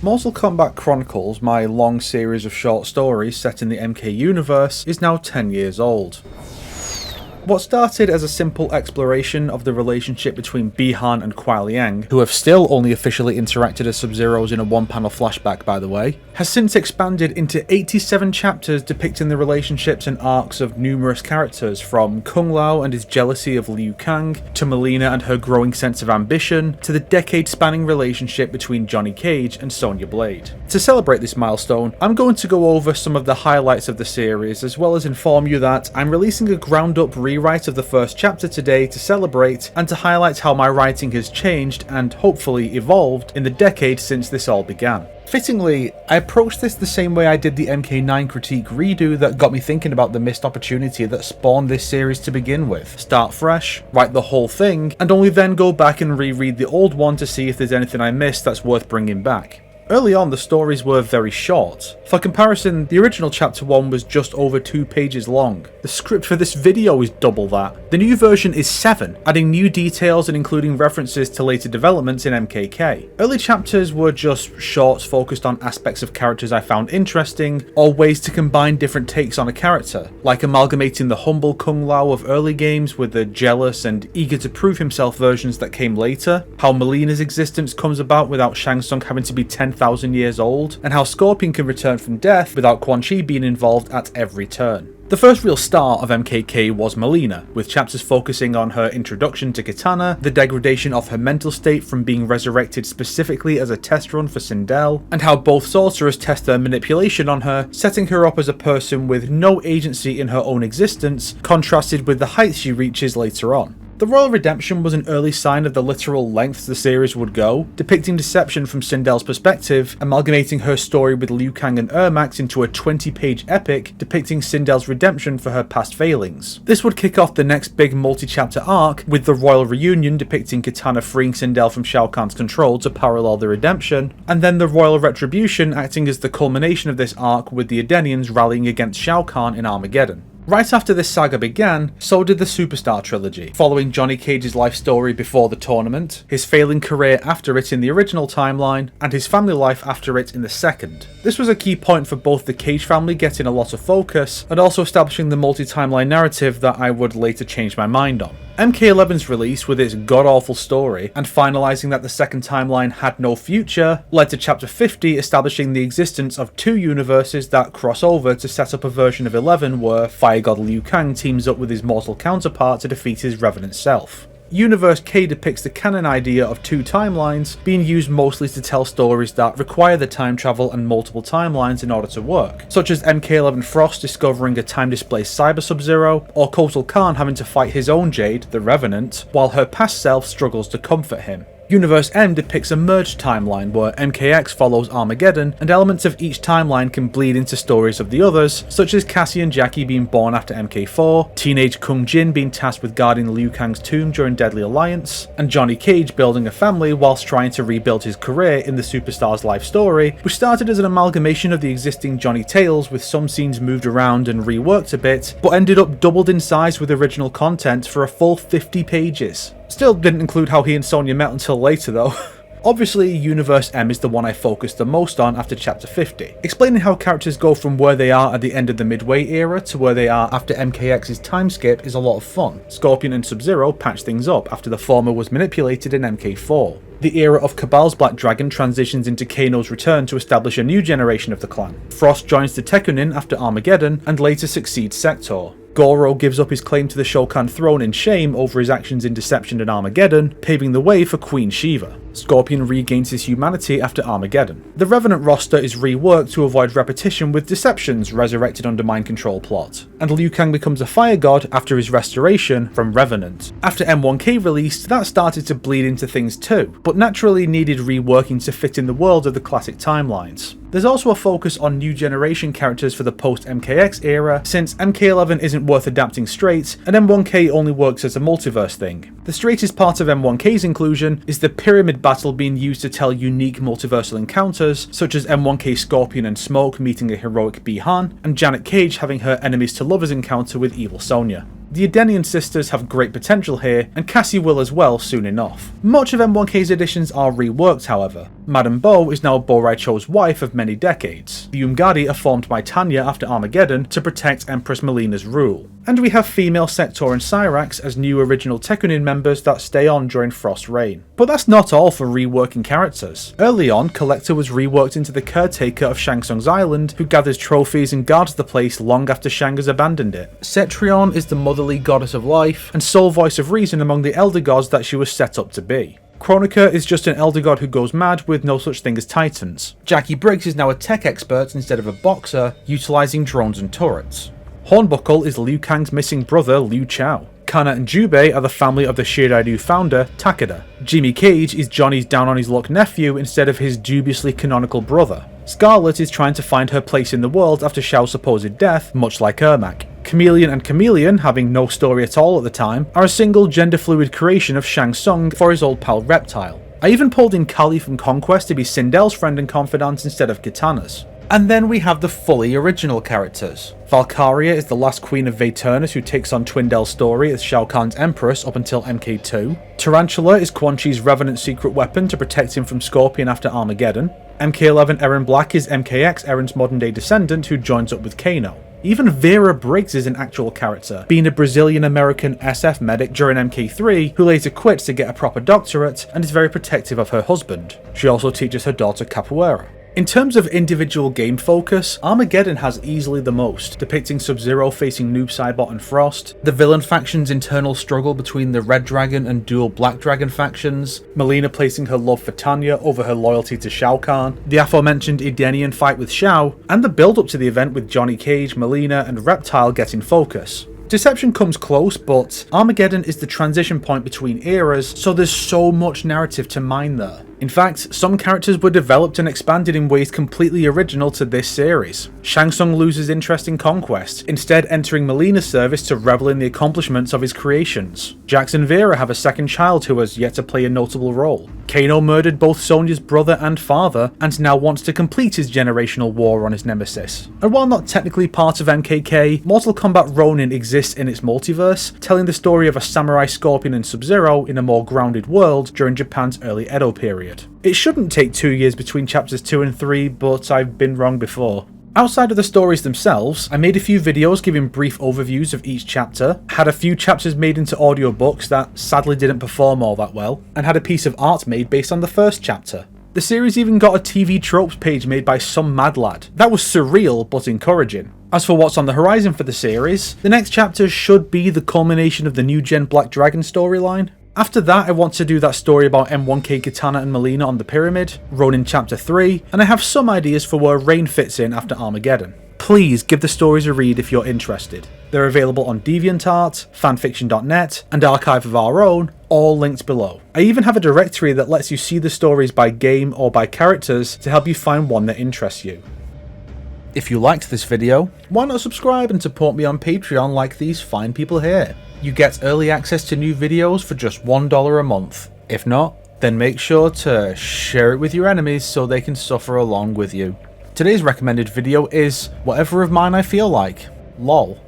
Mortal Kombat Chronicles, my long series of short stories set in the MK universe, is now 10 years old. What started as a simple exploration of the relationship between Bi-Han and Kuai Liang, who have still only officially interacted as Sub-Zeros in a one-panel flashback by the way, has since expanded into 87 chapters depicting the relationships and arcs of numerous characters, from Kung Lao and his jealousy of Liu Kang, to Mileena and her growing sense of ambition, to the decade-spanning relationship between Johnny Cage and Sonya Blade. To celebrate this milestone, I'm going to go over some of the highlights of the series, as well as inform you that I'm releasing a ground-up rewrite of the first chapter today to celebrate and to highlight how my writing has changed and hopefully evolved in the decade since this all began. Fittingly, I approached this the same way I did the MK9 critique redo that got me thinking about the missed opportunity that spawned this series to begin with. Start fresh, write the whole thing, and only then go back and reread the old one to see if there's anything I missed that's worth bringing back. Early on, the stories were very short. For comparison, the original chapter 1 was just over 2 pages long. The script for this video is double that. The new version is 7, adding new details and including references to later developments in MKK. Early chapters were just shorts focused on aspects of characters I found interesting, or ways to combine different takes on a character, like amalgamating the humble Kung Lao of early games with the jealous and eager to prove himself versions that came later, how Mileena's existence comes about without Shang Tsung having to be 10,000 years old, and how Scorpion can return from death without Quan Chi being involved at every turn. The first real start of MKK was Mileena, with chapters focusing on her introduction to Kitana, the degradation of her mental state from being resurrected specifically as a test run for Sindel, and how both sorcerers test their manipulation on her, setting her up as a person with no agency in her own existence, contrasted with the heights she reaches later on. The Royal Redemption was an early sign of the literal lengths the series would go, depicting deception from Sindel's perspective, amalgamating her story with Liu Kang and Ermac into a 20-page epic depicting Sindel's redemption for her past failings. This would kick off the next big multi-chapter arc, with the Royal Reunion depicting Kitana freeing Sindel from Shao Kahn's control to parallel the redemption, and then the Royal Retribution acting as the culmination of this arc with the Edenians rallying against Shao Kahn in Armageddon. Right after this saga began, so did the Superstar trilogy, following Johnny Cage's life story before the tournament, his failing career after it in the original timeline, and his family life after it in the second. This was a key point for both the Cage family getting a lot of focus, and also establishing the multi-timeline narrative that I would later change my mind on. MK11's release with its god-awful story, and finalising that the second timeline had no future, led to Chapter 50 establishing the existence of 2 universes that cross over to set up a version of 11 where Fire God Liu Kang teams up with his mortal counterpart to defeat his Revenant self. Universe K depicts the canon idea of 2 timelines, being used mostly to tell stories that require the time travel and multiple timelines in order to work, such as MK11 Frost discovering a time-displaced Cyber Sub-Zero, or Kotal Khan having to fight his own Jade, the Revenant, while her past self struggles to comfort him. Universe M depicts a merged timeline where MKX follows Armageddon, and elements of each timeline can bleed into stories of the others, such as Cassie and Jackie being born after MK4, teenage Kung Jin being tasked with guarding Liu Kang's tomb during Deadly Alliance, and Johnny Cage building a family whilst trying to rebuild his career in the Superstar's life story, which started as an amalgamation of the existing Johnny tales with some scenes moved around and reworked a bit, but ended up doubled in size with original content for a full 50 pages. Still didn't include how he and Sonya met until later though. Obviously, Universe M is the one I focused the most on after Chapter 50, explaining how characters go from where they are at the end of the Midway era to where they are after MKX's time skip is a lot of fun. Scorpion and Sub-Zero patch things up after the former was manipulated in MK4. The era of Cabal's Black Dragon transitions into Kano's return to establish a new generation of the clan. Frost joins the Tekkunin after Armageddon and later succeeds Sector. Goro gives up his claim to the Shokan throne in shame over his actions in Deception and Armageddon, paving the way for Queen Shiva. Scorpion regains his humanity after Armageddon. The Revenant roster is reworked to avoid repetition with Deception's resurrected under mind control plot, and Liu Kang becomes a fire god after his restoration from Revenant. After M1K released, that started to bleed into things too, but naturally needed reworking to fit in the world of the classic timelines. There's also a focus on new generation characters for the post-MKX era, since MK11 isn't worth adapting straight, and M1K only works as a multiverse thing. The straightest part of M1K's inclusion is the pyramid battle being used to tell unique multiversal encounters, such as M1K Scorpion and Smoke meeting a heroic Bi-Han, and Janet Cage having her enemies to lovers encounter with evil Sonya. The Edenian sisters have great potential here, and Cassie will as well soon enough. Much of M1K's editions are reworked however. Madame Bo is now Bo Raicho's wife of many decades. The Umgadi are formed by Tanya after Armageddon to protect Empress Melina's rule. And we have female Sector and Cyrax as new original Tekunin members that stay on during Frost's reign. But that's not all for reworking characters. Early on, Collector was reworked into the caretaker of Shang Tsung's island, who gathers trophies and guards the place long after Shang has abandoned it. Cetrion is the motherly goddess of life, and sole voice of reason among the elder gods that she was set up to be. Chronicles is just an elder god who goes mad with no such thing as titans. Jackie Briggs is now a tech expert instead of a boxer, utilising drones and turrets. Hornbuckle is Liu Kang's missing brother Liu Chao. Kana and Jubei are the family of the Shiraidu founder, Takeda. Jimmy Cage is Johnny's down-on-his-luck nephew instead of his dubiously canonical brother. Scarlet is trying to find her place in the world after Xiao's supposed death, much like Ermac. Chameleon and Chameleon, having no story at all at the time, are a single gender-fluid creation of Shang Tsung for his old pal Reptile. I even pulled in Kali from Conquest to be Sindel's friend and confidant instead of Kitana's. And then we have the fully original characters. Valkyria is the last queen of Vaeternus who takes on Twindel's story as Shao Kahn's empress up until MK2. Tarantula is Quan Chi's revenant secret weapon to protect him from Scorpion after Armageddon. MK11 Eren Black is MKX, Eren's modern day descendant who joins up with Kano. Even Vera Briggs is an actual character, being a Brazilian-American SF medic during MK3 who later quits to get a proper doctorate and is very protective of her husband. She also teaches her daughter capoeira. In terms of individual game focus, Armageddon has easily the most, depicting Sub-Zero facing Noob Saibot and Frost, the villain faction's internal struggle between the Red Dragon and dual Black Dragon factions, Melina placing her love for Tanya over her loyalty to Shao Kahn, the aforementioned Edenian fight with Shao, and the build-up to the event with Johnny Cage, Melina, and Reptile getting focus. Deception comes close, but Armageddon is the transition point between eras, so there's so much narrative to mine there. In fact, some characters were developed and expanded in ways completely original to this series. Shang Tsung loses interest in Conquest, instead entering Melina's service to revel in the accomplishments of his creations. Jax and Vera have a second child who has yet to play a notable role. Kano murdered both Sonya's brother and father, and now wants to complete his generational war on his nemesis. And while not technically part of MKK, Mortal Kombat Ronin exists in its multiverse, telling the story of a samurai Scorpion and Sub-Zero in a more grounded world during Japan's early Edo period. It shouldn't take 2 years between chapters 2 and 3, but I've been wrong before. Outside of the stories themselves, I made a few videos giving brief overviews of each chapter, had a few chapters made into audiobooks that sadly didn't perform all that well, and had a piece of art made based on the first chapter. The series even got a TV tropes page made by some mad lad. That was surreal but encouraging. As for what's on the horizon for the series, the next chapter should be the culmination of the new gen Black Dragon storyline. After that, I want to do that story about M1K Kitana and Melina on the pyramid, Ronin chapter 3, and I have some ideas for where Rain fits in after Armageddon. Please give the stories a read if you're interested. They're available on DeviantArt, fanfiction.net, and Archive of Our Own, all linked below. I even have a directory that lets you see the stories by game or by characters to help you find one that interests you. If you liked this video, why not subscribe and support me on Patreon like these fine people here? You get early access to new videos for just $1 a month. If not, then make sure to share it with your enemies so they can suffer along with you. Today's recommended video is Whatever of Mine I Feel Like. LOL.